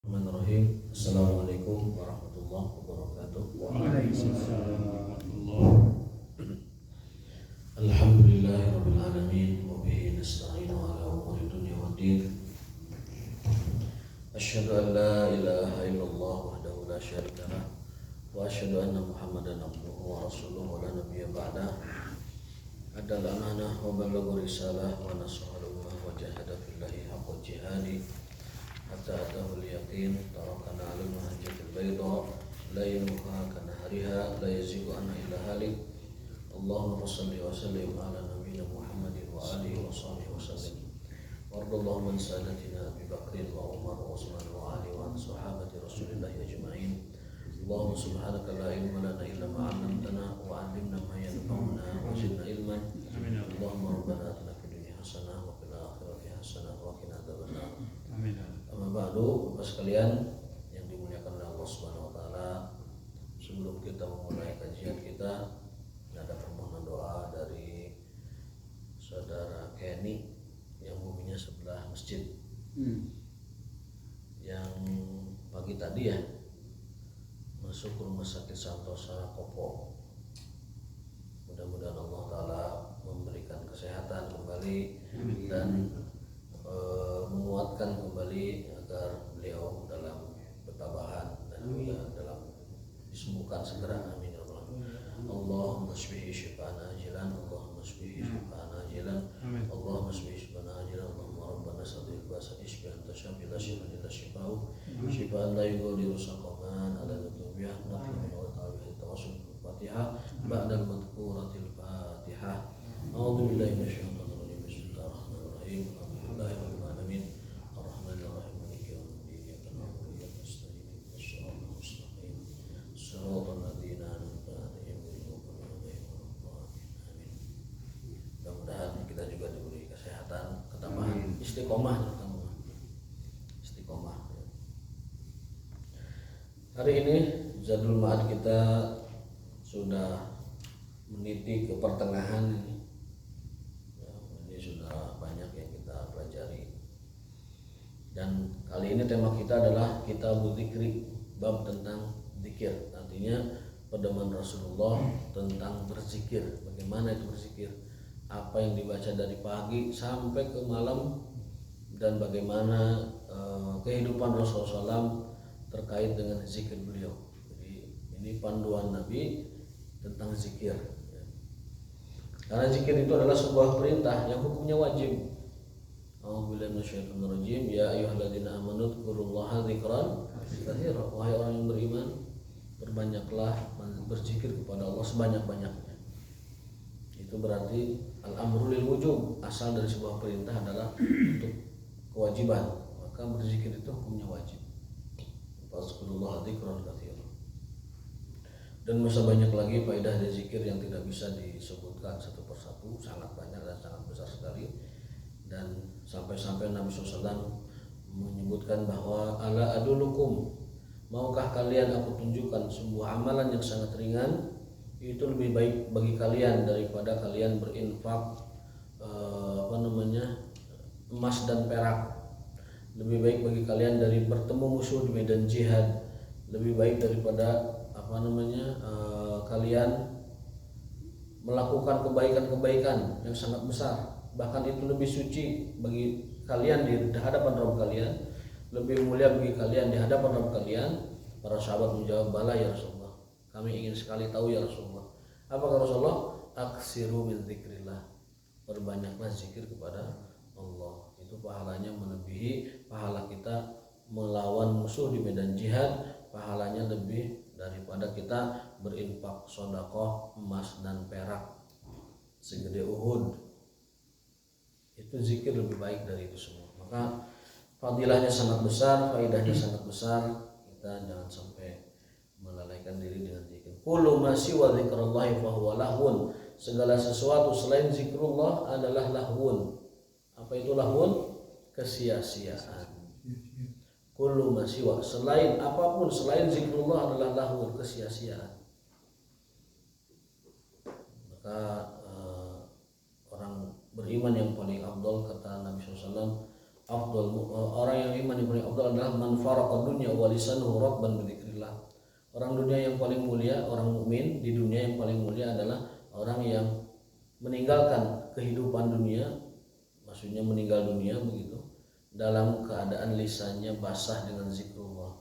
Bismillahirrahmanirrahim. Assalamualaikum warahmatullahi wabarakatuh. Waalaikumsalam. Alhamdulillahirabbil alamin wa bihi nasta'inu ala umuri dunya waddin. Asyhadu an la ilaha illallah wahdahu la syarika lah wa asyhadu anna Muhammadan abduhu wa rasuluhu la nabiyya ba'dah. Adal amanah wa ballagha risalah wa nasaha al-ummah wa jahada fillahi haqqa jihadi hatta atahul yaqin. Tarakana 'alal mahajjatil bayda lailuha kanahariha la yazigu anha illa halik. Allahumma shalli wa sallim ala nabiyyina Muhammadin wa alihi wa sahbihi wa sallim. Wardallahu man sadatina Abi Bakrin wa Umar wa Utsman wa Ali wa sahabati Rasulillah ajma'in. Allahumma subhanaka la ilma lana illa ma 'allamtana wa 'allimna ma yanfa'una wa zidna ilman. Allahumma rabbana atina fid dunya hasanah wa fil akhirati hasanah wa qina adzabannar. Amma ba'du, Bapak sekalian yang dimuliakan oleh Allah Subhanahu wa taala, sebelum kita memulai kajian kita, ada permohonan doa dari saudara Kenny yang buminya sebelah masjid. Yang pagi tadi ya masuk ke rumah sakit Santosa Kopo. Mudah-mudahan Allah taala memberikan kesehatan kembali dan menguatkan kembali agar beliau dalam ketabahan dan juga dalam disembuhkan segera, amin ya Allah. Allahumma shfihi shifaan ajilan, Allahumma shfihi shifaan ajilan, Allahumma shfihi shifaan ajilan, Allahumma rabbana sadil basa ishfi anta syafi la shifa illa shifau shifaan la yughadiru saqaman ala nabiyya nabi wa ta'ala tawassul Fatihah ba'da al-madhkuratil Fatihah. A'udzu billahi minasyaitonir rajim. Bismillahirrahmanirrahim. Alhamdulillahirabbil alamin. Arrahmanirrahim. Maliki yaumiddin. Iyyaka na'budu wa iyyaka nasta'in. Ihdinas siratal mustaqim. Shiratal ladzina an'amta 'alaihim ghairil maghdubi 'alaihim waladdallin. Amin. Mudah-mudahan kita juga diberi kesehatan, ketabahan, istiqomah terutama. Istiqomah. Hari ini Zadul Ma'ad kita sudah meniti ke pertengahan ini. Ini sudah banyak yang kita pelajari. Dan kali ini tema kita adalah Kitabul Dzikri, bab tentang zikir. Artinya pedoman Rasulullah tentang berzikir. Bagaimana itu berzikir? Apa yang dibaca dari pagi sampai ke malam, dan bagaimana kehidupan Rasulullah SAW terkait dengan zikir beliau. Jadi ini panduan Nabi tentang zikir. Karena zikir itu adalah sebuah perintah yang hukumnya wajib. A'udzubillahi minasyaitonir rajim. Ya ayyuhalladzina amanu dzkurullaha dzikran katsira. Wahai orang yang beriman, berbanyaklah berzikir kepada Allah sebanyak-banyaknya. Itu berarti al-amru lil wujub. Asal dari sebuah perintah adalah untuk kewajiban. Maka berzikir itu hukumnya wajib. Fadzkurullaha dzikran katsira. Dan masih banyak lagi faedah dari zikir yang tidak bisa disebutkan satu persatu, sangat banyak dan sangat besar sekali. Dan sampai-sampai Nabi SAW menyebutkan bahwa ala adulukum, maukah kalian aku tunjukkan sebuah amalan yang sangat ringan, itu lebih baik bagi kalian daripada kalian berinfak emas dan perak. Lebih baik bagi kalian dari bertemu musuh di medan jihad. Lebih baik daripada kalian melakukan kebaikan-kebaikan yang sangat besar. Bahkan itu lebih suci bagi kalian di hadapan Rabb kalian, lebih mulia bagi kalian di hadapan Rabb kalian. Para sahabat menjawab, bala ya Rasulullah, kami ingin sekali tahu ya Rasulullah. Apa kata Rasulullah? Aksiru min dzikrillah, perbanyaklah zikir kepada Allah. Itu pahalanya melebihi pahala kita melawan musuh di medan jihad. Pahalanya lebih daripada kita berinfak sedekah emas dan perak segede Uhud. Itu zikir lebih baik dari itu semua. Maka fadilahnya sangat besar, faedahnya sangat besar. Kita jangan sampai melalaikan diri dengan zikir. Kullu ma siwa dzikrallahi fa huwa lahwun. Segala sesuatu selain zikrullah adalah lahwun. Apa itu lahwun? Kesia-siaan. Kullu ma siwa, selain apapun selain zikrullah adalah lahwun, kesia-siaan. Maka orang beriman yang paling afdal kata Nabi SAW orang yang iman yang paling afdal adalah man faraqa dunya wa lisanuhu rabban bidzikrillah. Orang dunia yang paling mulia, orang mukmin di dunia yang paling mulia adalah orang yang meninggalkan kehidupan dunia, maksudnya meninggal dunia begitu, dalam keadaan lisannya basah dengan zikrullah.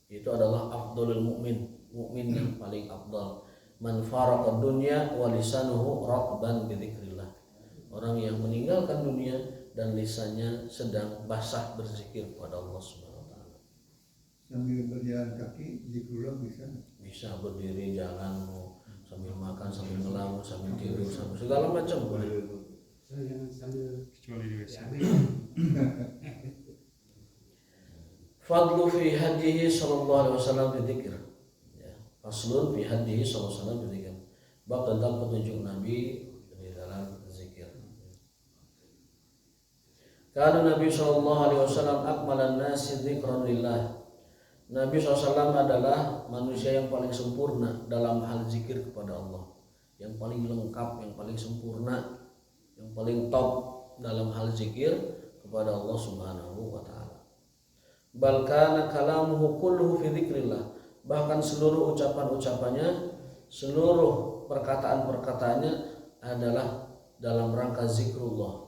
Itu adalah afdalul mukmin, mukmin yang paling afdal. Man faraqa dunya wa lisanuhu rabban bidzikrillah. Orang yang meninggalkan dunia dan lisannya sedang basah berzikir kepada Allah Subhanahu wa taala. Sambil berjalan kaki zikrullah bisa? Bisa berdiri, jalan, sambil makan, sambil ngelamun, sambil tidur, sambil segala macam boleh. Kecuali di WC. Fadlu fi hadihi sallallahu alaihi wasallam fi dzikr. Ya, faslun fi hadihi sallallahu alaihi wasallam fi dzikr. Bab tentang petunjuk Nabi di dalam zikir. Karena Nabi sallallahu alaihi wasallam akmalan nasi dzikran lillah. Nabi SAW adalah manusia yang paling sempurna dalam hal zikir kepada Allah, yang paling lengkap, yang paling sempurna, yang paling top dalam hal zikir kepada Allah Subhanahu wa taala. Bal kana kalamuhu kulluhu fi dzikrillah. Bahkan seluruh ucapan-ucapannya, seluruh perkataan-perkataannya adalah dalam rangka zikrullah.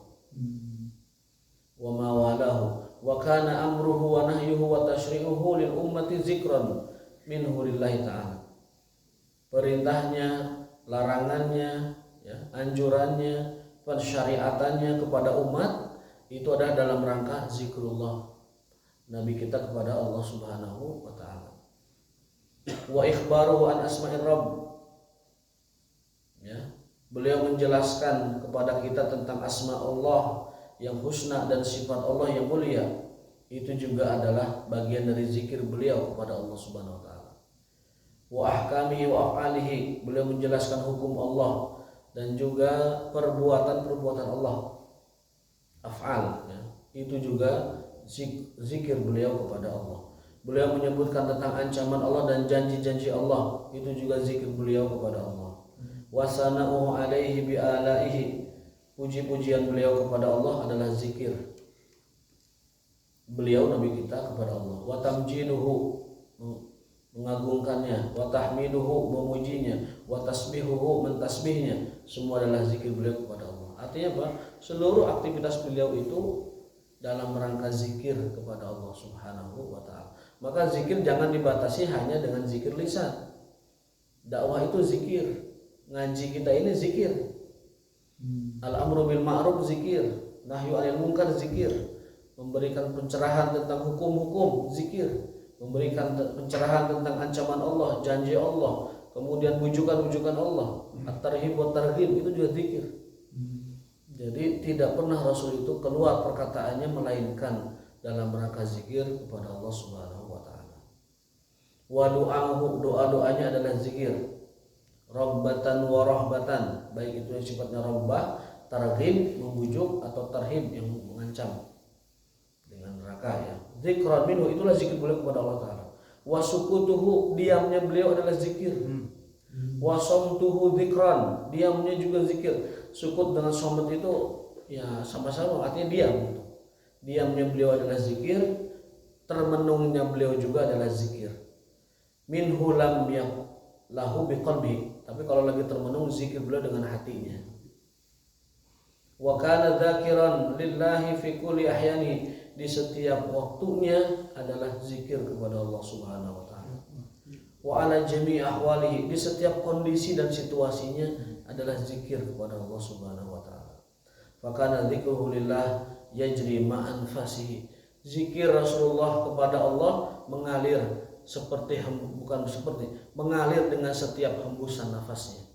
Wa ma walahu wa kana amruhu wa nahyuhu wa tashri'uhu lil ummati zikran minhu lillahi ta'ala. Perintahnya, larangannya, ya, anjurannya, pensyariatannya kepada umat itu adalah dalam rangka zikrullah Nabi kita kepada Allah Subhanahu wa taala. Wa ikhbaruhu an asma'ir rabb. Ya, beliau menjelaskan kepada kita tentang asma Allah yang husna dan sifat Allah yang mulia. Itu juga adalah bagian dari zikir beliau kepada Allah Subhanahu wa taala. Wa ahkamihi wa af'alihi, beliau menjelaskan hukum Allah dan juga perbuatan-perbuatan Allah. Af'al, ya, itu juga zikir beliau kepada Allah. Beliau menyebutkan tentang ancaman Allah dan janji-janji Allah, itu juga zikir beliau kepada Allah. Wa sana'uhu alaihi bi alaihi, puji-pujian beliau kepada Allah adalah zikir beliau Nabi kita kepada Allah. Wa tamjiduhu, mengagungkannya, wa tahmiduhu, memujinya, wa tasbihuhu, mentasbihnya, semua adalah zikir beliau kepada Allah. Artinya apa? Seluruh aktivitas beliau itu dalam rangka zikir kepada Allah Subhanahu wa taala. Maka zikir jangan dibatasi hanya dengan zikir lisan. Dakwah itu zikir, ngaji kita ini zikir. Al-amru bil ma'ruf zikir, nahyu 'anil munkar zikir, memberikan pencerahan tentang hukum-hukum zikir, memberikan pencerahan tentang ancaman Allah, janji Allah, kemudian bujukan-bujukan Allah, at-tarhib wa targhib, itu juga zikir. Jadi tidak pernah Rasul itu keluar perkataannya melainkan dalam rangka zikir kepada Allah Subhanahu wa taala. Wa du'ahu, doa-doanya adalah zikir. Rabbatan wa rahbatan, baik itu yang sifatnya rabbah, targhib, membujuk, atau tarhib yang mengancam dengan neraka, ya. Zikran minhu, itulah zikir beliau kepada Allah taala. Wa sukutuhu, diamnya beliau adalah zikir. Wa somtuhu zikran, diamnya juga zikir. Sukut dengan somat itu ya sama-sama, artinya diam gitu. Diamnya beliau adalah zikir, termenungnya beliau juga adalah zikir. Minhu lam lahu biqalbi, tapi kalau lagi termenung zikir beliau dengan hatinya. Wa kana dzakiran lillahi fi kulli ahyani, di setiap waktunya adalah zikir kepada Allah Subhanahu wa taala. Wa ala jami' ahwalihi, di setiap kondisi dan situasinya adalah zikir kepada Allah Subhanahu wa taala. Fa kana dzikruhu lillah yajri ma'an fasihi, zikir Rasulullah kepada Allah mengalir mengalir dengan setiap hembusan nafasnya.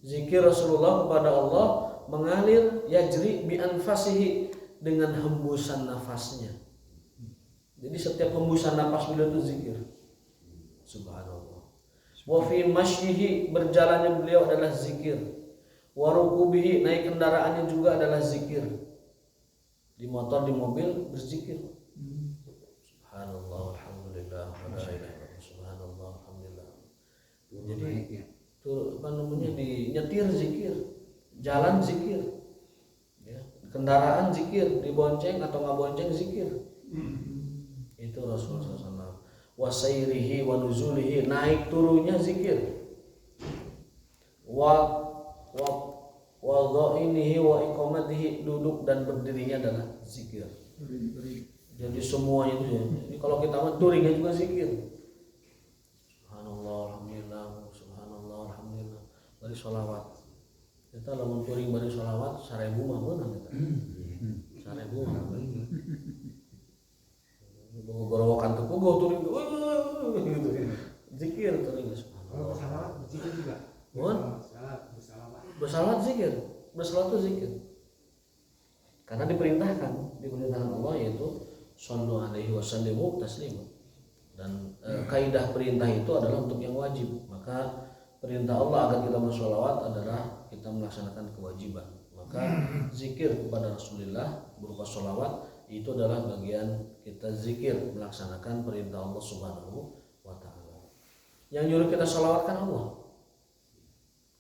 Zikir Rasulullah kepada Allah mengalir yajri bi anfasihi, dengan hembusan nafasnya. Jadi setiap hembusan nafas beliau itu zikir. Subhanallah. Wa fi masyhihi, berjalannya beliau adalah zikir. Wa rukubihi, naik kendaraannya juga adalah zikir. Di motor, di mobil berzikir. Subhanallah, alhamdulillah, wa la ilaha illallah, subhanallah, alhamdulillah. Jadi itu apa namanya, di nyetir zikir, jalan zikir, ya, kendaraan zikir. zikir, dibonceng atau nggak bonceng zikir. Itu Rasulullah SAW. Wasairihi wa nuzulihi, naik turunnya zikir. Wa dhainihi wa iqamatihi, duduk dan berdirinya adalah zikir. Jadi semuanya itu ya. Jadi kalau kita mah touringnya juga zikir. Subhanallah, alhamdulillah, subhanallah, alhamdulillah. Bari sholawat. Kita lamun touring bari sholawat 1000 mah meunang kita. 1000 mah. Gorowokan teu puguh touring gitu. Zikir touring subhanallah. Kalau bersalawat zikir juga. Bersalawat zikir. Bersalawat itu zikir. Karena diperintahkan Allah yaitu shallu alaihi wasallimu taslima. Dan kaidah perintah itu adalah untuk yang wajib. Maka perintah Allah agar kita bersolawat adalah kita melaksanakan kewajiban. Maka zikir kepada Rasulullah berupa sholawat itu adalah bagian kita zikir melaksanakan perintah Allah Subhanahu wa ta'ala. Yang nyuruh kita sholawat kan Allah.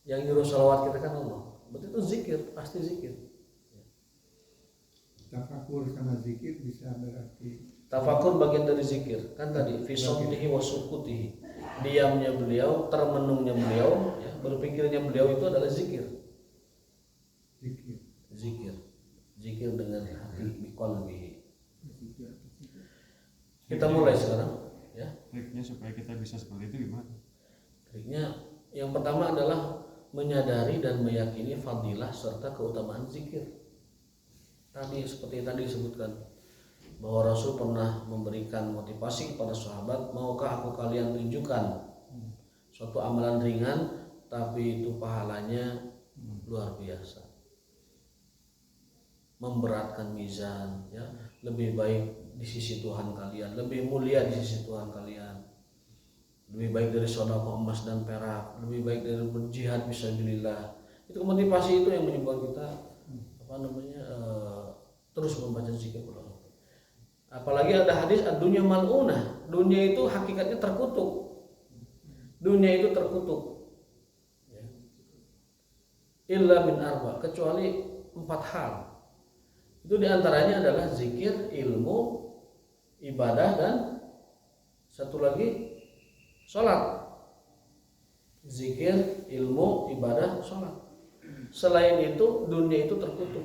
Yang nyuruh sholawat kita kan Allah. Berarti itu zikir, pasti zikir. Tafakur sama zikir bisa berarti. Tafakur bagian dari zikir. Kan tadi fisomtihi wa sukutihi. Diamnya beliau, termenungnya beliau, ya, berpikirnya beliau itu adalah zikir. Zikir. Zikir dengan hati biqalbihi. Kita mulai sekarang, ya. Triknya supaya kita bisa seperti itu gimana? Triknya yang pertama adalah menyadari dan meyakini fadilah serta keutamaan zikir. Tadi seperti yang tadi disebutkan bahwa Rasul pernah memberikan motivasi kepada sahabat, maukah aku kalian tunjukkan suatu amalan ringan tapi itu pahalanya luar biasa, memberatkan mizan, ya, lebih baik di sisi Tuhan kalian, lebih mulia di sisi Tuhan kalian, lebih baik dari sedekah emas dan perak, lebih baik dari berjihad fisabilillah. Itu motivasi itu yang menyebabkan kita terus membaca zikir. Apalagi ada hadis ad-dunya mal'unah, dunia itu hakikatnya terkutuk. Dunia itu terkutuk. Ya. Illa min arba, kecuali 4 hal. Itu diantaranya adalah zikir, ilmu, ibadah, dan satu lagi sholat. Zikir, ilmu, ibadah, sholat. Selain itu dunia itu terkutuk.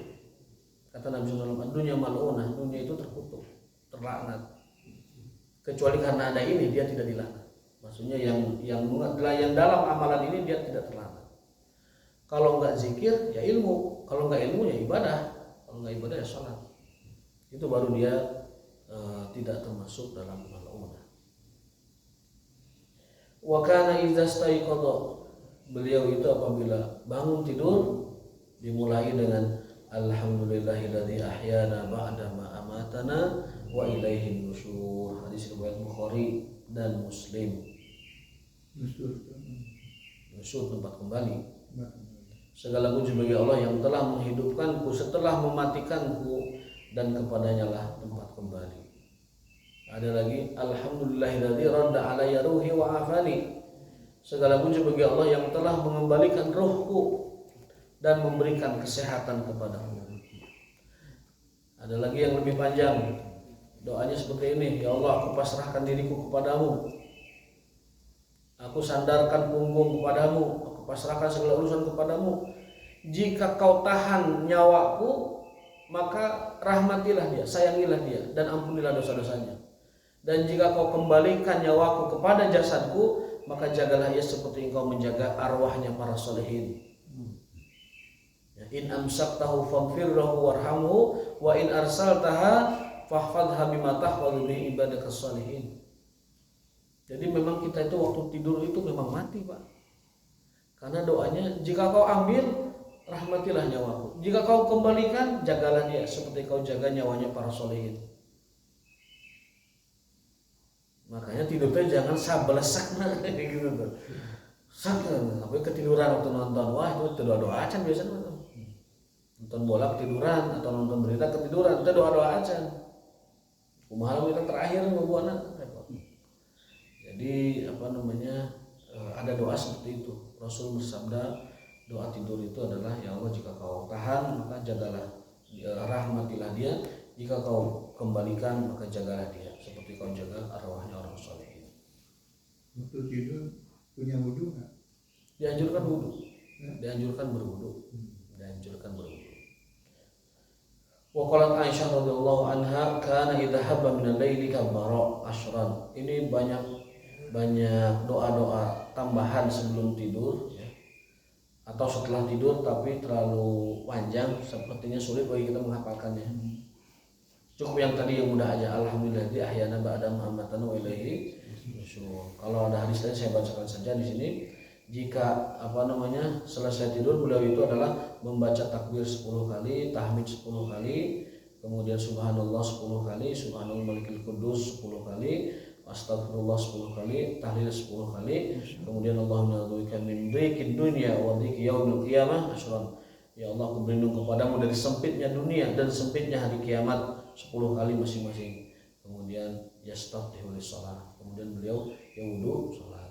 Kata Nabi SAW, dunia mal'unah, dunia itu terkutuk, terlaknat. Kecuali karena ada ini dia tidak dilaknat. Maksudnya yang dalam amalan ini dia tidak terlaknat. Kalau enggak zikir ya ilmu, kalau enggak ilmu ya ibadah, kalau enggak ibadah ya sholat. Itu baru dia tidak termasuk dalam mal'unah. Wa kana idza staiqadha, beliau itu apabila bangun tidur dimulai dengan alhamdulillahilladzi ahyana ba'da ma amatana wa ilaihin nusyur. Hadis riwayat Bukhari dan Muslim. Nusyur tempat kembali. Segala puji bagi Allah yang telah menghidupkanku setelah mematikanku dan kepadanya lah tempat kembali. Ada lagi alhamdulillahilladzi radda alayya ruhi wa afani. Segala puji bagi Allah yang telah mengembalikan rohku dan memberikan kesehatan kepadamu. Ada lagi yang lebih panjang. Doanya seperti ini, ya Allah, aku pasrahkan diriku kepadamu. Aku sandarkan punggung kepadamu, aku pasrahkan segala urusan kepadamu. Jika kau tahan nyawaku, maka rahmatilah dia, sayangilah dia, dan ampunilah dosa-dosanya. Dan jika kau kembalikan nyawaku kepada jasadku, maka jagalah ia seperti engkau menjaga arwahnya para sholihin. In amsaktahu faghfir lahu warhamhu wa in arsaltaha fahfadha bima tahfadhu bi ibadakas sholihin. Jadi memang kita itu waktu tidur itu memang mati, Pak. Karena doanya, jika kau ambil, rahmatilah nyawaku. Jika kau kembalikan, jagalah dia seperti kau jaga nyawanya para sholihin. Makanya tidurnya jangan sabelesak gitu tuh. Sakit, tapi ketiduran waktu nonton, wah itu doa-doa acan biasanya. Nonton bola ketiduran atau nonton berita ketiduran, itu doa-doa acan. Kumaha kita terakhir ngobrolna repot. Jadi ada doa seperti itu. Rasul bersabda, doa tidur itu adalah ya Allah, jika kau tahan maka jagalah rahmatilah dia. Jika kau kembalikan maka jagalah dia seperti kau jaga arwahnya orang saleh. Waktu tidur punya wudu nggak? Dianjurkan wudu, dianjurkan berwudu. Wa qalat Aisyah radhiyallahu anha kana idza habba min al-laili kabbara asyran. Ini banyak doa-doa tambahan sebelum tidur ya. Atau setelah tidur tapi terlalu panjang sepertinya sulit bagi kita menghafalkannya. Cukup yang tadi yang mudah aja, alhamdulillah di ahyana ba'da Muhammadan wa ilaihi nusyur. Kalau ada hadis lain saya bacakan saja di sini. Jika selesai tidur beliau itu adalah membaca takbir 10 kali, tahmid 10 kali, kemudian subhanallah 10 kali, subhanallah malikil qudus 10 kali, astagfirullah 10 kali, tahlil 10 kali, kemudian Allahumma a'udzubika min dhiqid dunya wa dhiqi yaumil qiyamah asyran. Ya Allah, aku berlindung kepadamu dari sempitnya dunia dan sempitnya hari kiamat 10 kali masing-masing. Kemudian yastaftihu lis-shalah. Kemudian beliau wudu salat.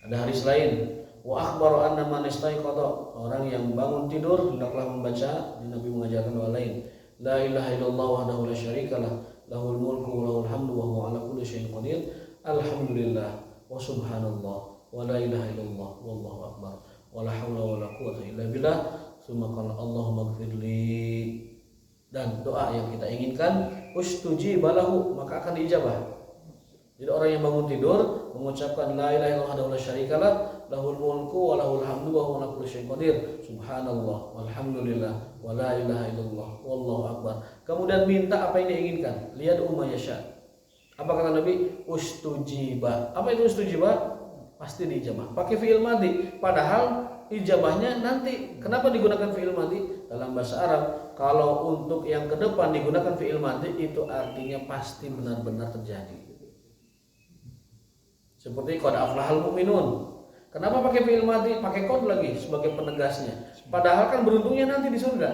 Ada hadis lain, wa akhbaru anna man istayqadha, orang yang bangun tidur hendaklah membaca, Nabi mengajarkan doa lain, la ilaha illallah wahdahu la syarikalah, lahul mulku wa lahul hamdu wa huwa ala kulli syai'in qadir, alhamdulillah wa subhanallah wa la ilaha illallah wallahu akbar wa la haula wa la quwwata illa billah, tsumma qala Allahumma ighfirli. Dan doa yang kita inginkan ustujiba lahu, maka akan diijabah. Jadi orang yang bangun tidur mengucapkan la ilaha illallah wahdahu la syarikalah, lahul mulku wa lahul hamdu wa huwa ala kulli syai'in qadir, subhanallah walhamdulillah wa la ilaha illallah wallahu akbar. Kemudian minta apa yang diinginkan, lihat umma yasha. Apa kata Nabi? Ustujiba. Apa itu ustujiba? Pasti diijabah. Pakai fi'il madhi, padahal ijabahnya nanti. Kenapa digunakan fi'il madhi? Dalam bahasa Arab, kalau untuk yang ke depan digunakan fi'il madhi itu artinya pasti benar-benar terjadi. Seperti qad aflahal mu'minun. Kenapa pakai fi'il madhi? Pakai qad lagi sebagai penegasnya. Padahal kan beruntungnya nanti di surga.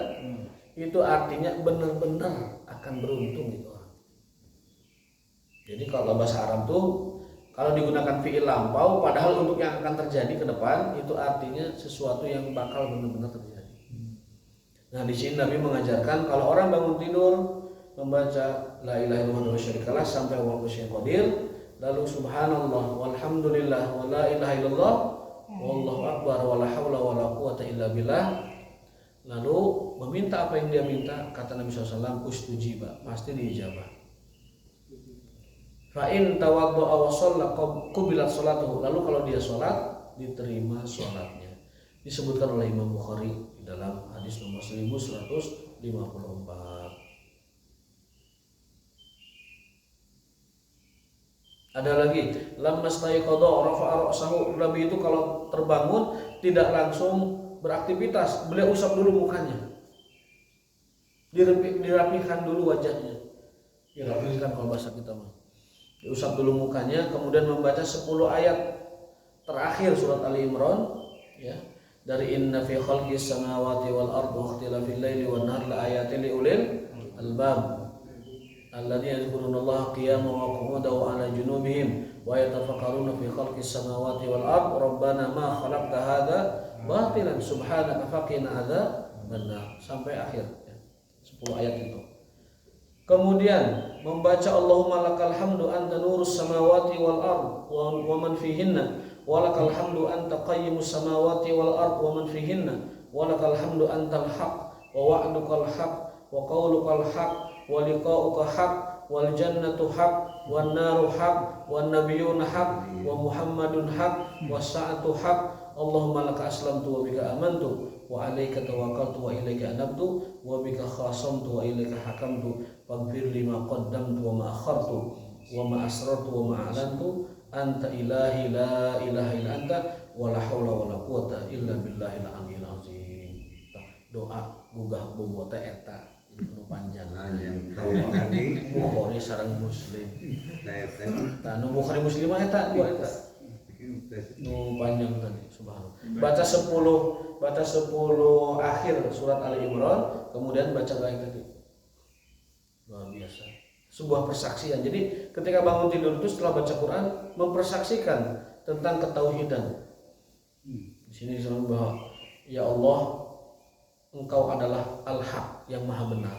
Itu artinya benar-benar akan beruntung itu orang. Jadi kalau bahasa Arab tuh kalau digunakan fi'il lampau padahal untuk yang akan terjadi ke depan itu artinya sesuatu yang bakal benar-benar terjadi. Nah, di sini Nabi mengajarkan kalau orang bangun tidur membaca la ilaha illallah wa syarikalah sampai wa syai'in qadir, lalu subhanallah walhamdulillah wa la ilaha illallah wallahu akbar wa la haula wa la quwata illa billah, lalu meminta apa yang dia minta, kata Nabi SAW, ustujiba, pasti diijabah. Fa in tawaddu'a wa shalla qubilat sholatuhu, lalu kalau dia sholat diterima sholatnya. Disebutkan oleh Imam Bukhari dalam hadis nomor 1154. Ada lagi, lamma staiqadha rafa'a ra'sahu, Nabi itu kalau terbangun tidak langsung beraktivitas, beliau usap dulu mukanya, dirapikan dulu wajahnya, dirapikan kalau bahasa kita mah, diusap dulu mukanya, kemudian membaca 10 ayat terakhir surat Ali Imran ya, dari inna fi khalqis samawati wal ardi wa ikhtilafil laili wan nahari la ayatin li ulil albab alladzina yadhkurunallaha qiyaman wa qu'udan wa 'ala junubihim wa yatafakkaruna fi khalqis samawati wal ardi rabbana ma khalaqta hadza batilan subhanaka faqina adzaban nar, sampai akhir ya, 10 ayat itu. Kemudian membaca Allahumma lakal hamdu anta nurus samawati wal ard wa man fihinna wa lakal hamdu anta qayyimus samawati wal ard wa man fihinna wa lakal hamdu antal haq wa wa'dukal haq wa qaulukal haq wa liqa'uka haq wal jannatu haq wan naru haq wan nabiyyuna haq wa muhammadun haq was sa'atu haq Allahumma laka aslamtu wa bika amantu wa alayka tawakkaltu wa ilayka anabtu wa bika khasamtu wa ilayka hakamtu faghfir lima qaddamtu wa ma akhartu wa ma asrartu wa ma a'lantu anta ilahi la ilaha illa anta wa la haula wa la quwata illa billahil aliyyil azim. Doa gugah bobota eta itu panjang. Yang tahu tadi Bukhari sareng Muslim. saya Nu Bukhari Muslim eta dua eta. Panjang tadi, subhanallah. Baca 10 akhir surat Ali Imran, kemudian baca lagi tadi. Luar biasa. Sebuah persaksian. Jadi ketika bangun tidur itu setelah baca Quran mempersaksikan tentang ketauhidan. Di sini disebut bahwa ya Allah, engkau adalah al-haq yang maha benar.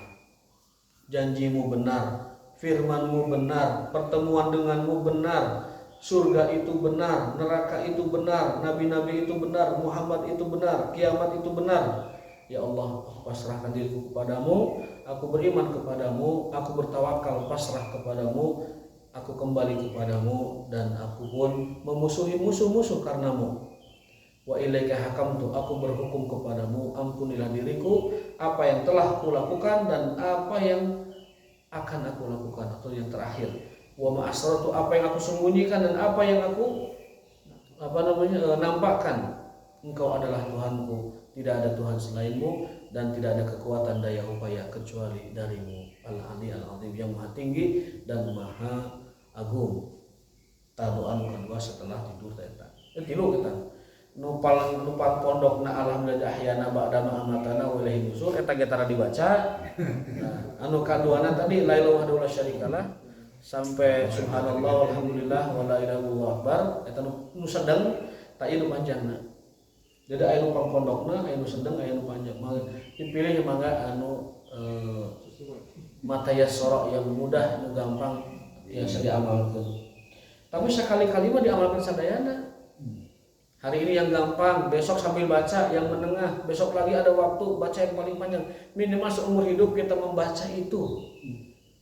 Janjimu benar, firmanmu benar, pertemuan denganmu benar, surga itu benar, neraka itu benar, nabi-nabi itu benar, Muhammad itu benar, kiamat itu benar. Ya Allah, aku pasrahkan diriku kepadamu, aku beriman kepadamu, aku bertawakal pasrah kepadamu, aku kembali kepadamu, dan aku pun memusuhi musuh-musuh karenamu. Wa ilaika hakamtu, aku berhukum kepadamu, ampunilah diriku apa yang telah kulakukan dan apa yang akan aku lakukan atau yang terakhir. Wa ma asrartu, apa yang aku sembunyikan dan apa yang aku nampakkan. Engkau adalah Tuhanku, tidak ada Tuhan selainmu, dan tidak ada kekuatan daya upaya kecuali darimu. Al-Ali al-Azim, yang maha tinggi dan maha agung. Tadoan kedua setelah tidur eta. Tilu kita nupal pondokna alhamdulillah ahyana ba'da ma amatana wa ilaihi nusur eta ge tara dibaca. Nah, anu kaduana tadi la ilaha illallah syarikalah sampai subhanallah walhamdulillah wala ilaha illallah akbar eta nu sedeng ta ieu panjangna. Jadi aya nu pondokna, aya nu sedeng, aya nu panjang. Dipilih mangga anu matayasara yang mudah, nu gampang biasa diamalkeun. Tapi sekali-kali mah diamalkan sadayana. Hari ini yang gampang, besok sambil baca yang menengah, besok lagi ada waktu baca yang paling panjang. Minimal seumur hidup kita membaca itu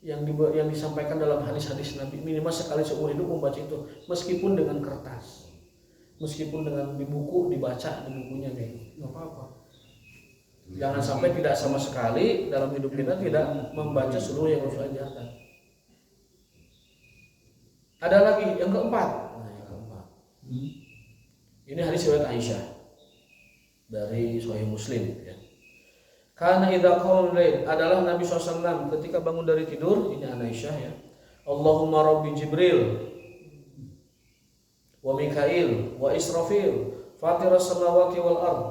yang disampaikan dalam hadis-hadis Nabi. Minimal sekali seumur hidup membaca itu, meskipun dengan kertas, meskipun dengan di buku, dibaca di bukunya kayak gitu, nggak apa-apa. Jangan sampai tidak sama sekali dalam hidup kita tidak membaca seluruh yang Rasul ajarkan. Ada lagi yang keempat. Nah, yang keempat. Ini hadis riwayat Aisyah dari Sahih Muslim ya. Karena idza qala adalah Nabi SAW ketika bangun dari tidur, ini Aisyah ya. Allahumma rabbi Jibril wa Mikail wa Israfil fatiras samawati wal ard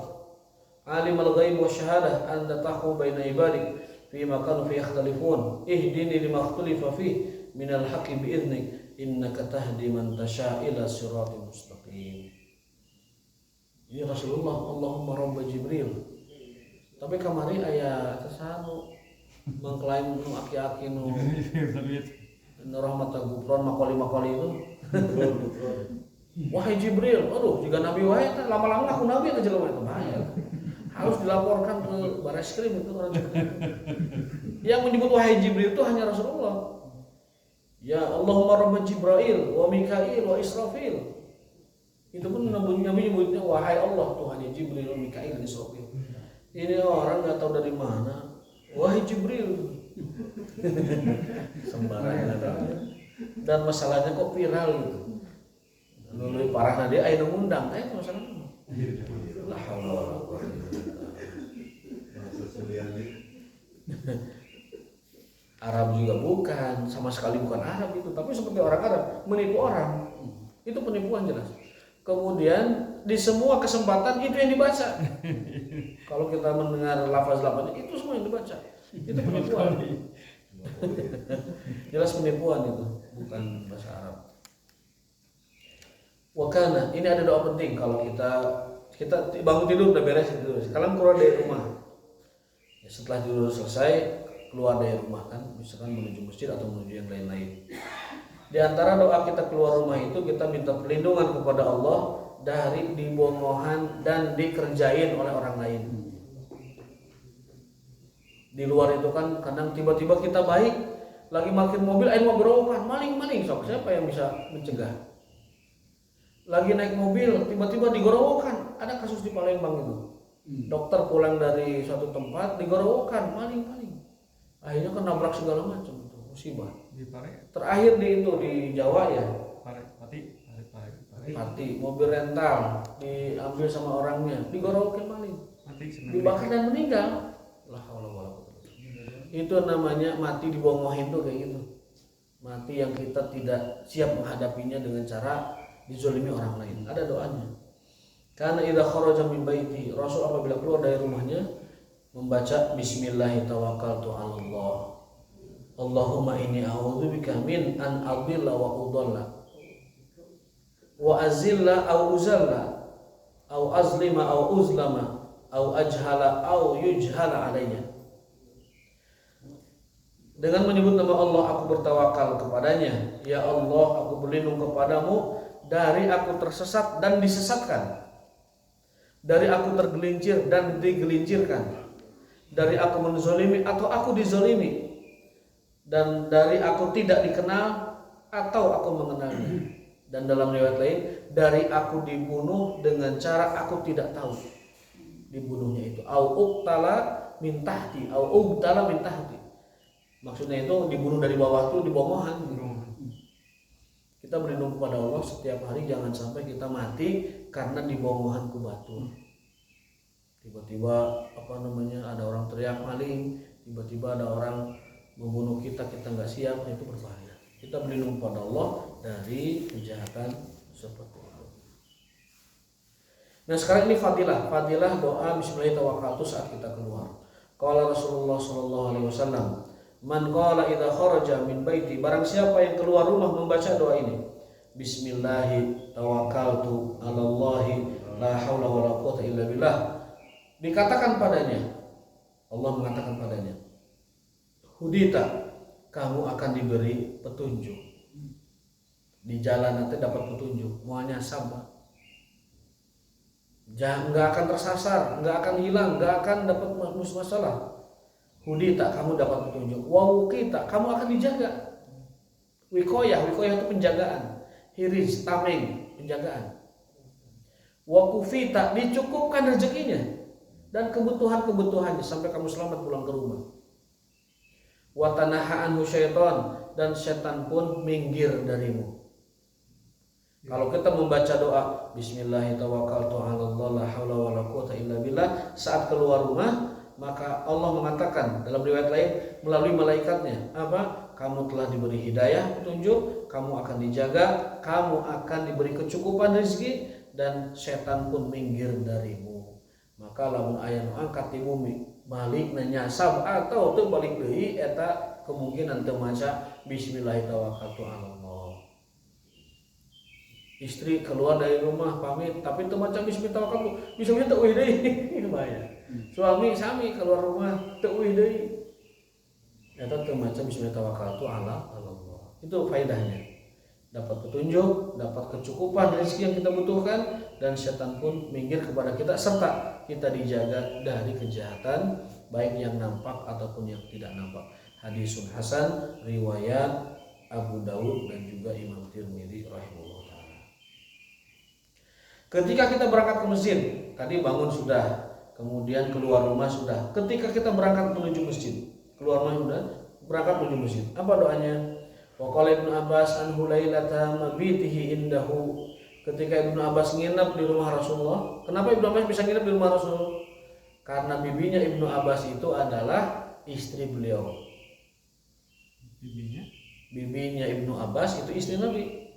alimul ghaib wa syahadah anta tahkum baina ibadik fi ma kanu fi yakhtalifun ihdini lima ikhtalafa fi minal haqqi bi idnik innaka tahdi man tasha ila siratal mustaqim. Ini Rasulullah, Allahumma rabb Jibril. Tapi kamari aya kesanu mengklaim nu aki-aki nu rahmata gufron makoli itu. Wahai Jibril, aduh jika Nabi wae kan lama-lama aku Nabi aja jelema itu bahaya. Harus dilaporkan ke Bareskrim itu orang. Yang menyebut wahai Jibril itu hanya Rasulullah. Ya Allahumma rabb Jibril wa Mikail wa Israfil. Itu pun Nabi menyebutnya wahai Allah Tuhannya Jibril, Mikail dan Israfil. Ini orang nggak tahu dari mana. Wahai Jibril. Sembarangan ada. Dan masalahnya kok viral gitu. Lebih parah dia aya ngundang, itu masalahnya. La haula wala quwwata illa billah. Arab juga bukan, sama sekali bukan Arab itu, tapi seperti orang Arab menipu orang. Itu penipuan jelas. Kemudian di semua kesempatan itu yang dibaca. Kalau kita mendengar lafaz-lafaznya itu semua yang dibaca. Itu penipuan. Jelas penipuan itu, bukan bahasa Arab. Wakana, ini ada doa penting kalau kita bangun tidur udah beres tidur. Sekarang keluar dari rumah. Ya, setelah tidur selesai keluar dari rumah kan, misalkan menuju masjid atau menuju yang lain-lain. Di antara doa kita keluar rumah itu kita minta perlindungan kepada Allah dari dibongohan dan dikerjain oleh orang lain. Di luar itu kan kadang tiba-tiba kita baik, lagi parkir mobil, ayo mau gerowokan, maling, sok siapa yang bisa mencegah? Lagi naik mobil, tiba-tiba digorowokan, ada kasus di Palembang itu. Dokter pulang dari suatu tempat, digorowokan, maling. Akhirnya kan nabrak segala macam itu, musibah. Terakhir di Jawa ya. Pati, mobil rental diambil sama orangnya, digorowokin maling, dibakar dan meninggal. La haula wala quwwata. Itu namanya mati dibongohin tuh kayak gitu. Mati yang kita tidak siap menghadapinya dengan cara dizolimi orang lain. Ada doanya. Karena idza kharaja min baiti, Rasul apabila keluar dari rumahnya membaca bismillahirrahmanirrahim tawakkaltu 'alallah. Allahumma inni a'udzubika min an adilla wa udalla wa azilla aw uzalla aw azlima aw uzlama au ajhala au yujhala alayya. Dengan menyebut nama Allah aku bertawakal kepadanya. Ya Allah, aku berlindung kepadamu dari aku tersesat dan disesatkan, dari aku tergelincir dan digelincirkan, dari aku menzolimi atau aku dizolimi, dan dari aku tidak dikenal atau aku mengenalnya. Dan dalam riwayat lain, dari aku dibunuh dengan cara aku tidak tahu dibunuhnya itu. Au uqtala min tahti, au uqtala min tahti. Maksudnya itu dibunuh dari bawah tuh, di bawah mohan. Kita berlindung kepada Allah setiap hari, jangan sampai kita mati karena di bawah mohan ku batu. Tiba-tiba ada orang teriak maling, tiba-tiba ada orang membunuh kita, kita nggak siap, itu berbahaya. Kita berlindung kepada Allah dari kejahatan seperti itu. Nah sekarang ini fadilah doa Bismillahirrahmanirrahim saat kita keluar. Qala Rasulullah sallallahu alaihi wasallam, man qala idza kharaja min baiti, barang siapa yang keluar rumah membaca doa ini, Bismillahi tawakkaltu 'alallahi la haula wala quwwata illa billah. Dikatakan padanya, Allah mengatakan padanya, hudita, kamu akan diberi petunjuk. Di jalan nanti dapat petunjuk, muanya sama. Jangan, nggak akan tersasar, nggak akan hilang, nggak akan dapat masalah. Hudita, kamu dapat petunjuk. Wawukita, kamu akan dijaga. Wikoyah itu penjagaan. Hiris, tameng, penjagaan. Wakufita, dicukupkan rezekinya dan kebutuhan-kebutuhannya sampai kamu selamat pulang ke rumah. Watanahaan syaitan, dan setan pun minggir darimu. Kalau kita membaca doa Bismillahirrahmanirrahim la haula wala quwwata illa billah saat keluar rumah, maka Allah mengatakan dalam riwayat lain melalui malaikatnya, apa? Kamu telah diberi hidayah, petunjuk, kamu akan dijaga, kamu akan diberi kecukupan rezeki, dan setan pun minggir darimu. Maka lamun aya nu angkat di bumi balik nyasab atau teu balik deui, eta kemungkinan teu maca Bismillahirrahmanirrahim. Istri keluar dari rumah pamit tapi teu maca Bismillahirrahmanirrahim, bisa teu euy deui bahaya. Suami sami keluar rumah teu euy deui, eta teu maca Bismillahirrahmanirrahim. Itu faedahnya. Dapat petunjuk, dapat kecukupan rezeki yang kita butuhkan, dan setan pun minggir kepada kita, serta kita dijaga dari kejahatan baik yang nampak ataupun yang tidak nampak. Hadisun hasan riwayat Abu Dawud dan juga Imam Tirmidzi rahimahullah taala. Ketika kita berangkat ke masjid, tadi bangun sudah, kemudian keluar rumah sudah. Ketika kita berangkat menuju masjid, keluar rumah sudah, berangkat menuju masjid, apa doanya? Wa qala Ibnu Abbas an hulailata mabitihi indahu, ketika Ibnu Abbas nginep di rumah Rasulullah. Kenapa Ibnu Abbas bisa nginep di rumah Rasul? Karena bibinya Ibnu Abbas itu adalah istri beliau. Bibinya Ibnu Abbas itu istri Nabi.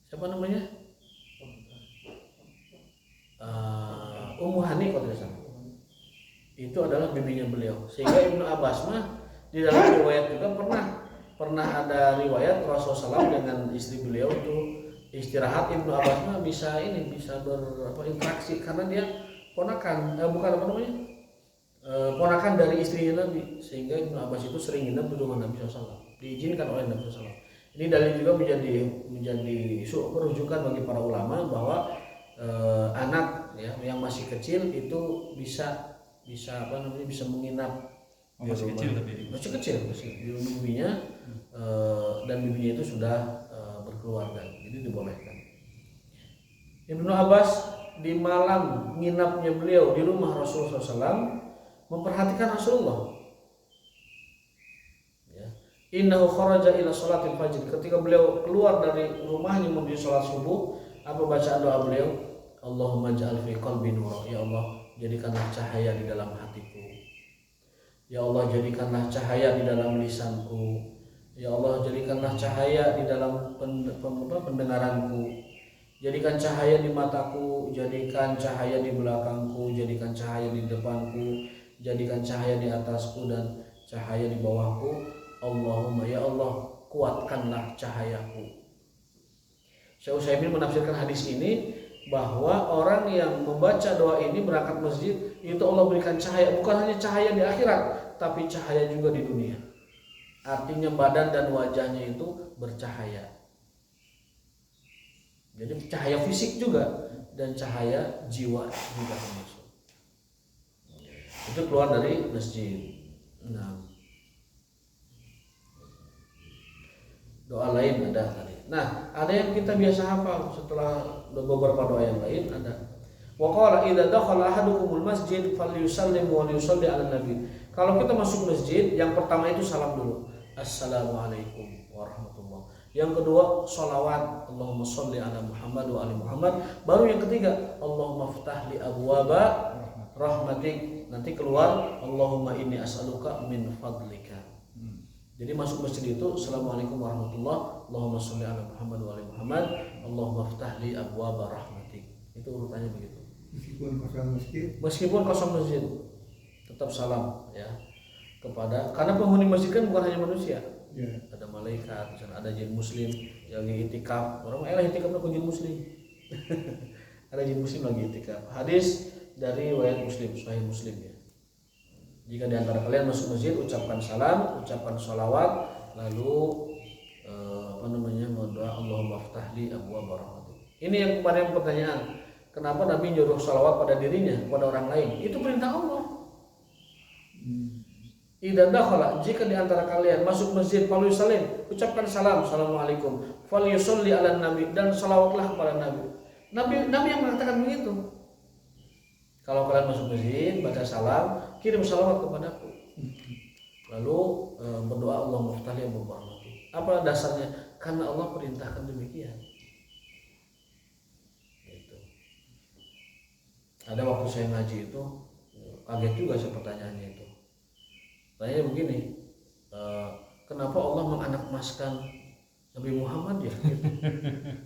Siapa namanya? Ummu Hani kalau tidak salah. Itu adalah bibinya beliau. Sehingga Ibnu Abbas mah di dalam riwayat juga pernah ada riwayat Rasulullah SAW dengan istri beliau itu istirahat. Ibnu Abbas mah bisa berinteraksi karena dia ponakan ponakan dari istrinya Nabi, sehingga Ibnu Abbas itu sering nginep di rumah Nabi SAW, diizinkan oleh Nabi SAW. Ini dalil juga menjadi rujukan bagi para ulama bahwa anak ya yang masih kecil itu bisa menginap masih kecil di rumah bibinya, dan bibinya itu sudah berkeluarga, jadi dibolehkan. Ibnu Abbas di malam nginapnya beliau di rumah Rasulullah SAW memperhatikan Rasulullah. Ya. Innahu kharaja ila sholatil fajr, ketika beliau keluar dari rumahnya menuju sholat subuh, apa bacaan doa beliau? Allahumma ja'al fi qalbi nur, ya Allah jadikanlah cahaya di dalam hatiku. Ya Allah jadikanlah cahaya di dalam lisanku. Ya Allah jadikanlah cahaya di dalam pendengaranku. Jadikan cahaya di mataku, jadikan cahaya di belakangku, jadikan cahaya di depanku, jadikan cahaya di atasku dan cahaya di bawahku. Allahumma ya Allah kuatkanlah cahayaku. Syekh Utsaimin menafsirkan hadis ini bahwa orang yang membaca doa ini berangkat masjid itu Allah berikan cahaya, bukan hanya cahaya di akhirat tapi cahaya juga di dunia. Artinya badan dan wajahnya itu bercahaya. Jadi cahaya fisik juga dan cahaya jiwa juga termasuk. Itu keluar dari masjid. Nah, doa lain ada tadi. Nah, ada yang kita biasa hafal setelah beberapa doa yang lain ada. Wa qala idza dakhala ahadukumul masjid falyusallim wa yusalli 'alan nabi. Kalau kita masuk masjid, yang pertama itu salam dulu. Assalamualaikum warahmatullahi. Yang kedua sholawat, Allahumma sholli ala Muhammad wa ali Muhammad. Baru yang ketiga, Allahumma ftah li abwaba rahmatik. Nanti keluar Allahumma inni as'aluka min fadlika. Jadi masuk masjid itu Assalamualaikum warahmatullahi, Allahumma sholli ala Muhammad wa ali Muhammad, Allahumma ftah li abwaba rahmatik. Itu urutannya begitu. Meskipun kosong masjid tetap salam ya kepada, karena penghuni masjid kan bukan hanya manusia. Ya. Ada malaikat, misalnya ada jin muslim yang lagi itikaf. Orang itikaf aku jin muslim. Ada jin muslim lagi itikaf. Hadis dari riwayat Muslim, Sahih Muslim ya. Jika di antara kalian masuk masjid, ucapkan salam, ucapkan sholawat, lalu berdoa Allahumma ftah li abwaaba rahmatik. Ini yang kemarin pertanyaan, kenapa Nabi nyuruh sholawat pada dirinya, pada orang lain? Itu perintah Allah. Idza dakhala, jika di antara kalian masuk masjid, falyusallim, ucapkan salam, assalamualaikum, falyusalli ala nabi, dan sholawatlah kepada Nabi. Nabi yang mengatakan begitu. Kalau kalian masuk masjid, baca salam, kirim salawat kepadaku. Lalu berdoa Allah muftali Abu Rahmati. Apa dasarnya? Karena Allah perintahkan demikian. Gitu. Ada waktu saya ngaji itu, kaget juga saya pertanyaannya itu. Tanya begini, kenapa Allah menganakmaskan Nabi Muhammad ya? Gitu.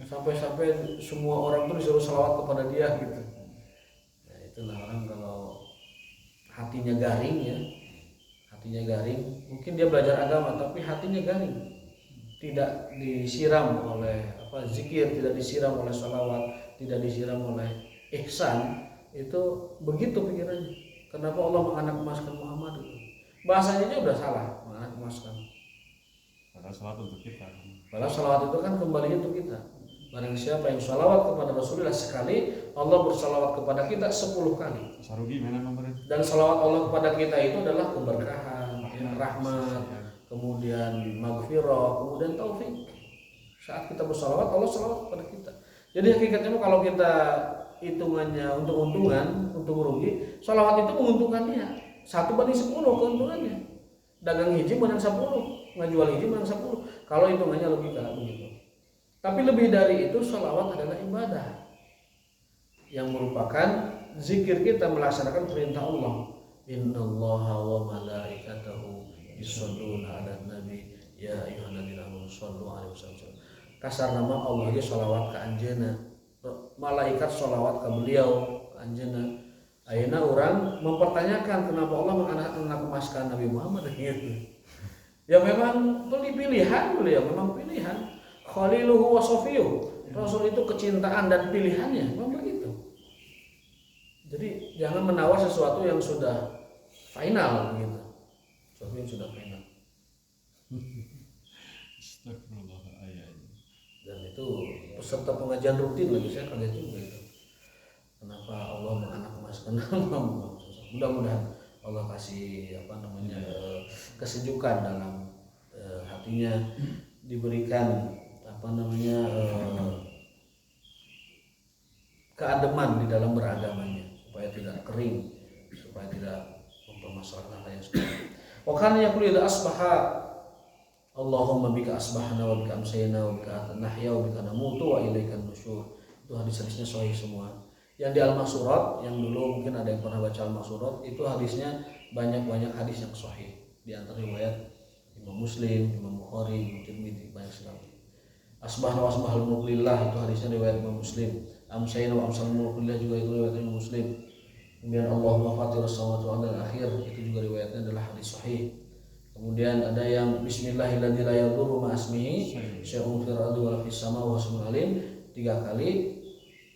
Sampai-sampai semua orang itu disuruh salawat kepada dia gitu. Itulah orang kalau hatinya garing ya, hatinya garing, mungkin dia belajar agama tapi hatinya garing, tidak disiram oleh zikir, tidak disiram oleh sholawat, tidak disiram oleh ihsan, itu begitu pikirannya. Kenapa Allah menganakmaskan Muhammad itu? Bahasanya aja udah salah, menganakmaskan. Padahal sholawat untuk kita. Padahal sholawat itu kan kembalinya untuk kita. Barang siapa yang sholawat kepada Rasulullah sekali, Allah bersalawat kepada kita 10 kali. Sarugi mana nomornya? Dan salawat Allah kepada kita itu adalah keberkahan, rahmat, kemudian maghfirah, kemudian taufik. Saat kita bersalawat, Allah salawat kepada kita. Jadi hakikatnya kalau kita hitungannya untuk untungan, untuk rugi, salawat itu menguntungkan dia 1/10 keuntungannya. Dagang hiji menang 10, ngajual hiji menang 10. Kalau hitungannya logika begitu. Tapi lebih dari itu, sholawat adalah ibadah yang merupakan zikir kita melaksanakan perintah Allah. Innallaha wa malaikatahu yusholluna 'alan nabi ya ayyuhalladzina amanu shollu 'alaihi wasallam. Kasar nama Allah ge sholawat ka anjeunna, malaikat sholawat ka beliau ka anjeunna. Ayeuna urang mempertanyakan kenapa Allah menganakmaskan Nabi Muhammad gitu. Ya memang pilihan beliau, memang pilihan. Khaliluhu wa safiyuh. Rasul itu kecintaan dan pilihannya, memang begitu. Jadi jangan menawar sesuatu yang sudah final gitu. Sesuatu yang sudah final. Astagfirullahaladzim. Dan itu peserta pengajian rutin lagi, saya kaget juga itu. Kenapa Allah menganakmaskan nama Muhammad? Mudah-mudahan Allah kasih kesejukan dalam hatinya, diberikan keademan di dalam beragamanya, supaya tidak kering, supaya tidak mempermasalahkan hal yang seperti. Wa kana yaqulu idza asbaha Allahumma bika asbahna wa bika amsayna wa bika nahya wa bika namutu wa ilaikan nusyur. Itu hadis-hadisnya sahih semua. Yang di Al-Masurat, yang dulu mungkin ada yang pernah baca Al-Masurat, itu hadisnya banyak hadis yang sahih. Di antara riwayat Imam Muslim, Imam Bukhari, Imam Tirmidzi, banyak sekali. Asbahna wa asbahal mulku lillah, itu hadisnya riwayat Imam Muslim. Amsayna wa amsal mulku lillah, juga itu riwayat Imam Muslim. Kemudian Allahumma fatirus samawati wal ardi akhir, itu juga riwayatnya adalah hadis sahih. Kemudian ada yang bismillahirrahmanirrahim la yadurru ma asmihi syai'un fil ardi wa fis sama wa huwal alim, 3 kali.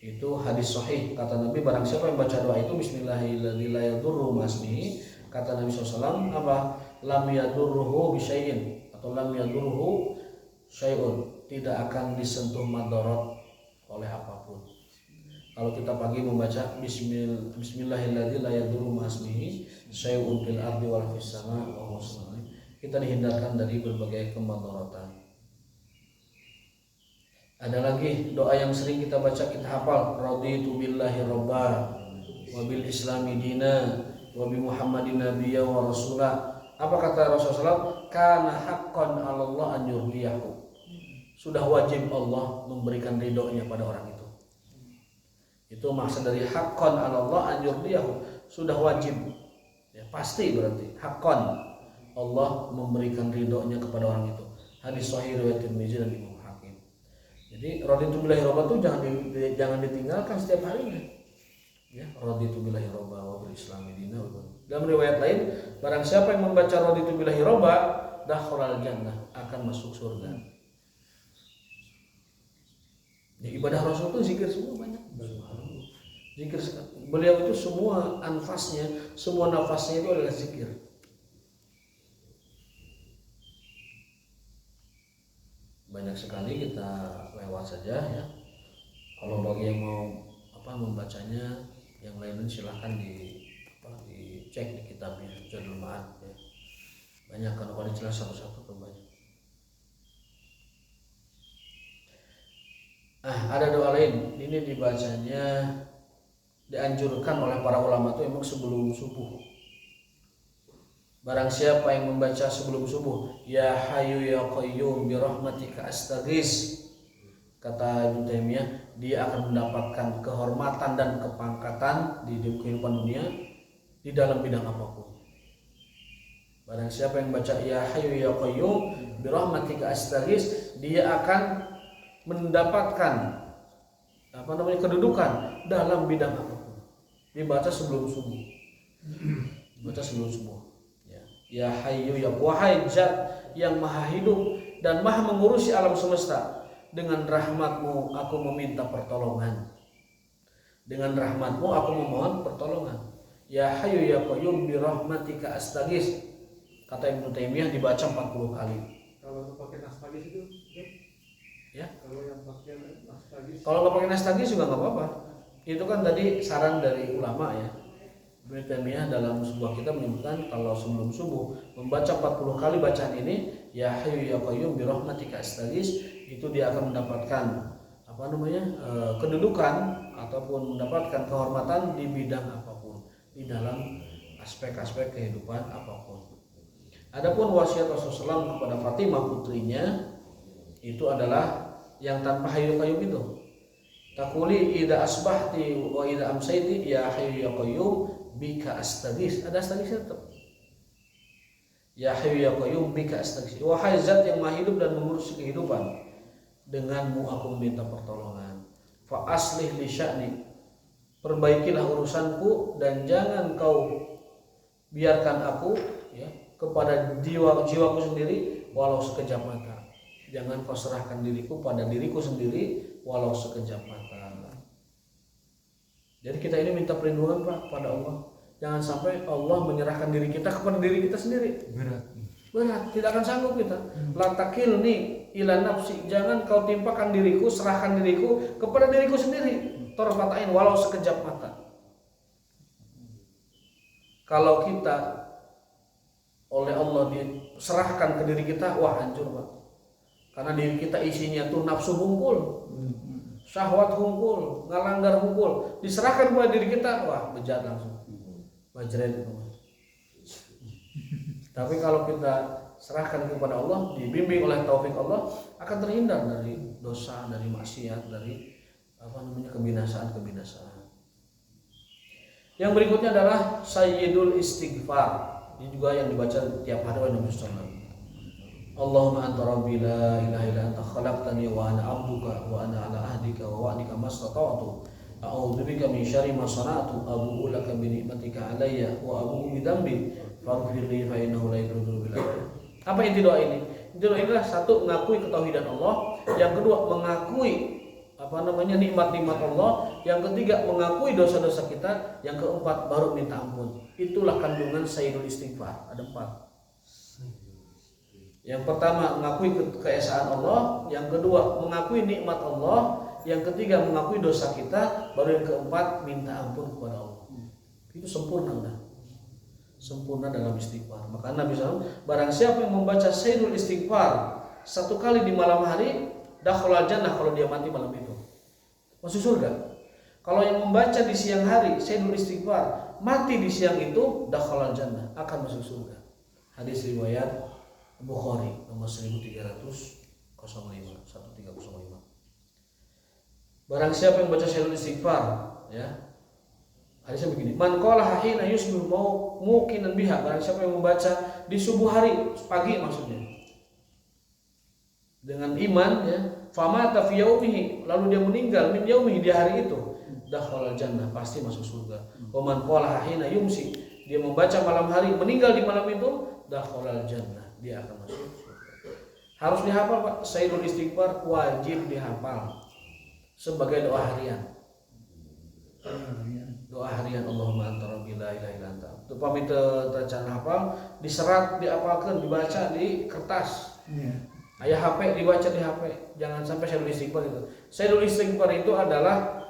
Itu hadis sahih, kata Nabi, barang siapa yang baca doa itu bismillahirrahmanirrahim la yadurru masmihi, kata Nabi SAW, apa? Lam yadurruhu bisyai'in, atau lam yadurruhu syai'un, tidak akan disentuh madarat oleh apapun. Kalau kita pagi membaca bismillahirrahmanirrahim la yadurru masmihi syai'un fil ardi wal fis sama wa huwas samiul alim, kita dihindarkan dari berbagai kemudaratan. Ada lagi doa yang sering kita baca, kita hafal, raditu billahi robba wa bil islami dina wa bi muhammadin nabiyya wa rasula. Apa kata Rasulullah? Kana haqqan 'ala Allah an yurdiyahu. Sudah wajib Allah memberikan ridhonya pada orang itu. Itu maksud dari haqqan 'ala Allah an yurdiyahu. Sudah wajib. Ya, pasti berarti haqqan Allah memberikan ridhonya kepada orang itu. Hadis sahih riwayat Tirmidzi dan Imam. Jadi raditu billahi robba itu jangan ditinggalkan setiap harinya. Ya, raditu billahi robba wa bil islami dina. Dalam riwayat lain, barang siapa yang membaca raditu billahi robba, dakhalal jannah, akan masuk surga. Ya, ibadah Rasul itu zikir semua banyak. Zikir, beliau itu semua anfasnya, semua nafasnya itu adalah zikir. Banyak sekali kita lewat saja ya. Kalau bagi yang mau membacanya, yang lain silahkan dicek di kitabnya Zadul Ma'ad ya. Banyak, kalau dijelas satu-satu tuh banyak. Ada doa lain, ini dibacanya, dianjurkan oleh para ulama itu emang sebelum subuh. Barang siapa yang membaca sebelum subuh, ya hayyu ya qayyum bi rahmatika astaghis, kata Ibnu Taimiyah, dia akan mendapatkan kehormatan dan kepangkatan di kehidupan dunia di dalam bidang apapun. Barang siapa yang baca ya hayyu ya qayyum bi rahmatika astaghis, dia akan mendapatkan kedudukan dalam bidang apapun. Dibaca sebelum subuh. Dibaca sebelum subuh. Ya hayyu ya, wahai zat yang maha hidup dan maha mengurusi alam semesta, dengan rahmatmu aku meminta pertolongan. Dengan rahmatmu aku memohon pertolongan. Ya hayyu ya qayyum bi rahmatika astaghis, kata Ibnu Taimiyah, dibaca 40 kali. Kalau nggak pakai nastagis itu ya? Kalau yang pakai nastagis, kalau nggak pakai nastagis juga nggak apa-apa. Itu kan tadi saran dari ulama ya. Ibnu Taimiyah dalam sebuah kitab menyebutkan kalau sebelum subuh membaca 40 kali bacaan ini, ya hayyu ya qayyum bi rahmatika astaghis, itu dia akan mendapatkan kedudukan ataupun mendapatkan kehormatan di bidang apapun, di dalam aspek-aspek kehidupan apapun. Adapun wasiat Rasulullah SAW kepada Fatimah putrinya itu adalah yang tanpa hayyu qayyum itu. Takuli idza asbahti wa idza amsayti ya hayyu ya qayyum bika astaghis. Ada astaghis tetap. Ya hayyu ya qayyum bika astaghis. Wahai zat yang maha hidup dan mengurus kehidupan, denganmu aku meminta pertolongan. Fa aslih li sya'ni, perbaikilah urusanku dan jangan kau biarkan aku ya kepada jiwaku sendiri walau sekejap mata. Jangan kau serahkan diriku pada diriku sendiri walau sekejap mata. Jadi kita ini minta perlindungan Pak pada Allah. Jangan sampai Allah menyerahkan diri kita kepada diri kita sendiri. Berat, tidak akan sanggup kita. La takilni ila nafsi, jangan kau timpakan diriku, serahkan diriku kepada diriku sendiri. Tarfatain walau sekejap mata. Kalau kita oleh Allah diserahkan ke diri kita, wah hancur Pak. Karena diri kita isinya tuh nafsu hungkul, syahwat hungkul, ngalanggar hungkul, diserahkan kepada diri kita, wah bejat langsung, bajret itu. Tapi kalau kita serahkan kepada Allah, dibimbing oleh taufik Allah, akan terhindar dari dosa, dari maksiat, dari kebinasaan. Yang berikutnya adalah Sayyidul Istighfar. Ini juga yang dibaca tiap hari oleh Nabi SAW. Allahumma anta rabbi la ilaha illa anta khalaqtani wa ana abduka wa ana ala ahdika wa wa'dika mastata'tu a'udzubika min syarri ma sana'tu abu'u laka bi ni'matika alayya wa abu'u bi dzambi faghfir li fa innahu la yaghfiru dzunuba illa anta. Apa inti doa ini? Inti doa inilah satu, mengakui ketauhidan Allah, yang kedua mengakui nikmat-nikmat Allah, yang ketiga mengakui dosa-dosa kita, yang keempat baru minta ampun. Itulah kandungan sayyidul istighfar. Ada 4. Yang pertama mengakui keesaan Allah, yang kedua mengakui nikmat Allah, yang ketiga mengakui dosa kita, baru yang keempat minta ampun kepada Allah. Itu sempurna udah. Sempurna dalam istighfar. Maka Nabi SAW, barang siapa yang membaca sayyidul istighfar 1 kali di malam hari, dakhalal jannah, kalau dia mati malam itu masuk surga. Kalau yang membaca di siang hari sayyidul istighfar, mati di siang itu, dakhalal jannah, akan masuk surga. Hadis riwayat Bukhari nomor 1305. Barang siapa yang baca sayyidul istighfar, ya, hadisnya begini, man qala hina yusbihu muqinan biha, barang siapa yang membaca di subuh hari, pagi maksudnya, dengan iman, ya, famata fi yaumihi, lalu dia meninggal min yaumihi, di hari itu, dakhalal jannah, pasti masuk surga. Wa man qala hina yumsi, dia membaca malam hari, meninggal di malam itu, dakhalal jannah, dia akan masuk surga. Harus dihafal, Pak. Sayyidul istighfar wajib dihafal sebagai doa harian. Doa harian, Allahumma anta rabbi la ilaha illa anta. Itu pamit tercan hafal, diserat, diapalkan, dibaca di kertas. Ayah HP, dibaca di HP. Jangan sampai sayyidul istighfar itu. Sayyidul istighfar itu adalah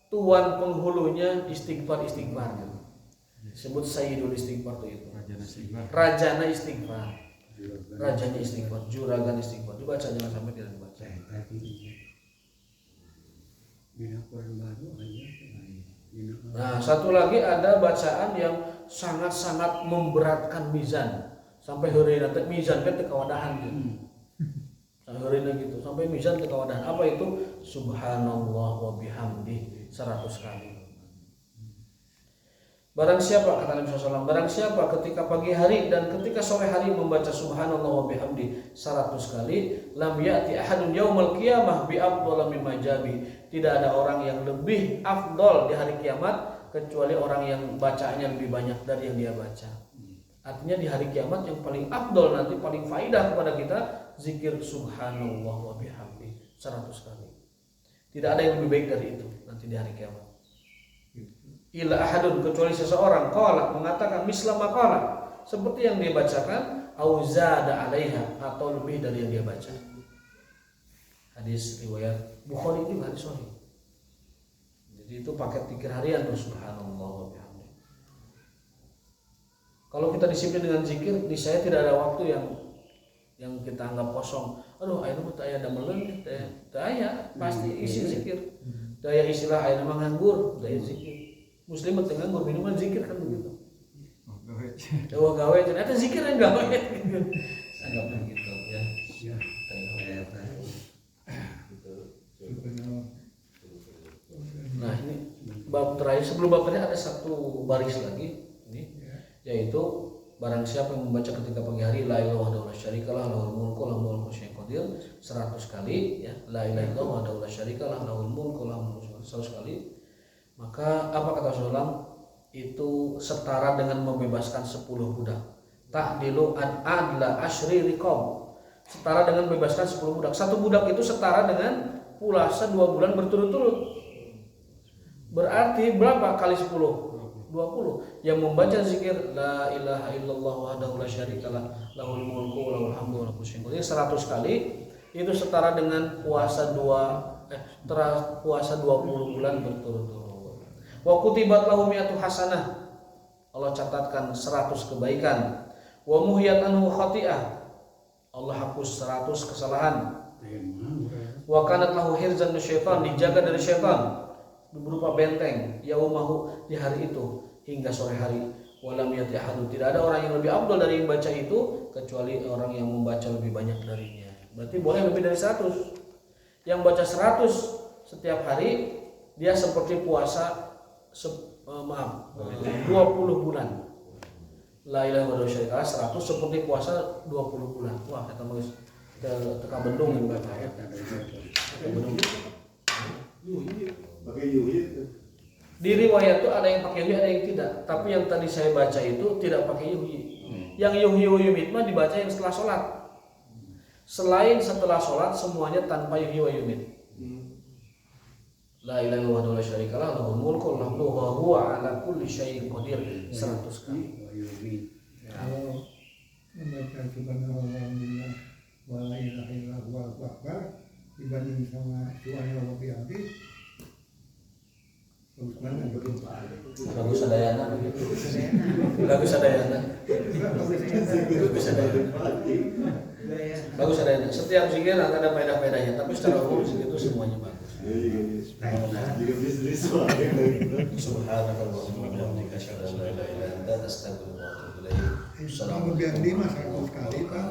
tuan penghulunya istighfar. Disebut sayyidul istighfar itu. Rajana istighfar. Rajanya istighfar, juragan istighfar. Dibaca, jangan sampai tidak dibaca. Nah, satu lagi ada bacaan yang sangat-sangat memberatkan mizan. Sampai heureuy teh mizan kan teu kawadahan gitu. Heureuy gitu, sampai mizan teu kawadahan. Apa itu? Subhanallah wa bihamdi 100 kali. Barang siapa, kata Nabi SAW, barang siapa ketika pagi hari dan ketika sore hari membaca subhanallah wa bihamdi 100 kali, lam ya'ti ahadun yaumal qiyamah bi afdhala mimma jabi. Tidak ada orang yang lebih afdol di hari kiamat kecuali orang yang bacaannya lebih banyak dari yang dia baca. Artinya di hari kiamat yang paling afdol nanti, paling faidah kepada kita, zikir subhanallah wa bihamdi 100 kali. Tidak ada yang lebih baik dari itu nanti di hari kiamat. Illa ahadun, kecuali seseorang, qala, mengatakan misla maqala, seperti yang dia bacakan, au zada 'alaiha, atau lebih dari yang dia baca. Hadis riwayat Bukhari juga, hadis sahih. Jadi itu paket zikir harian, subhanallah wa bihamdi. Kalau kita disiplin dengan zikir, di saya tidak ada waktu yang kita anggap kosong. Aduh, aya mah teu aya damelan, teu aya, pasti isi zikir. Teu aya istilah aya mah nganggur, teu aya zikir. Muslim teu nganggur, minuman zikir kan begitu. Gawe gawe ternyata zikir yang gawe gitu. Anggap begitu ya. Nah, ini bab terakhir. Sebelum bab terakhir ada satu baris lagi ini, yaitu barang siapa yang membaca ketika pagi hari la ilaha illallah syarikalah lahul mulku wa lahul qadir 100 kali, ya, la ilaha illallah wa la syarikalah lahul mulku wa lahul 100 kali, maka apa kata Rasulullah, itu setara dengan membebaskan 10 budak. Ta'dilu an adla asyri riqab, setara dengan membebaskan 10 budak. Satu budak itu setara dengan puasa 2 bulan berturut-turut. Berarti berapa kali 10? 20. Yang membaca zikir la ilaha illallah wahdahu la syarikalah lahul mulku wa lahul hamdu wa lahu kulli syai'in qadir 100 kali, itu setara dengan puasa 20 bulan berturut-turut. Wa kutibat lahu mi'atu hasanah, Allah catatkan 100 kebaikan. Wa muhiyat anhu khati'ah, Allah hapus 100 kesalahan. Wa kanat lahu hirzan syaitan, dijaga dari syaitan berupa benteng yaumahu, di hari itu hingga sore hari. Walam yati ahadun, tidak ada orang yang lebih afdal dari yang baca itu kecuali orang yang membaca lebih banyak darinya. Berarti boleh lebih dari 100. Yang baca 100 setiap hari, dia seperti puasa 20 bulan. La ilaha illallah syarikalah 100 seperti puasa 20 bulan. Wah, kata bagus. Teka bendung yang baca ya. Teka bendung. Pakai yuhi. Di riwayat itu ada yang pakai yuhi, ada yang tidak. Tapi yang tadi saya baca itu tidak pakai yuhi. Yang yuhi mah dibaca yang setelah sholat. Selain setelah sholat semuanya tanpa yuhi wa yumit. La ilaha illallah wa la syarika lah, lahul mulku wa lahul wa huwa ala kulli syai'in qadir 100 kali. Kalau membaca subhanallah walhamdulillah wa la ilaha illallah wallahu akbar dibanding sama subhanallah wa bihamdi bagus mana gitu. Lagu sadayana begitu. Lagu sadayana. Bagus sadayana. Setiap zikir ada faedah-faedahnya, tapi secara umum zikir itu semuanya bagus. Subhanallah wa bihamdika asyhadu an la ilaha illa anta astaghfiruka wa atubu ilaik. Kalau bihamdi mah 100 kali Pak.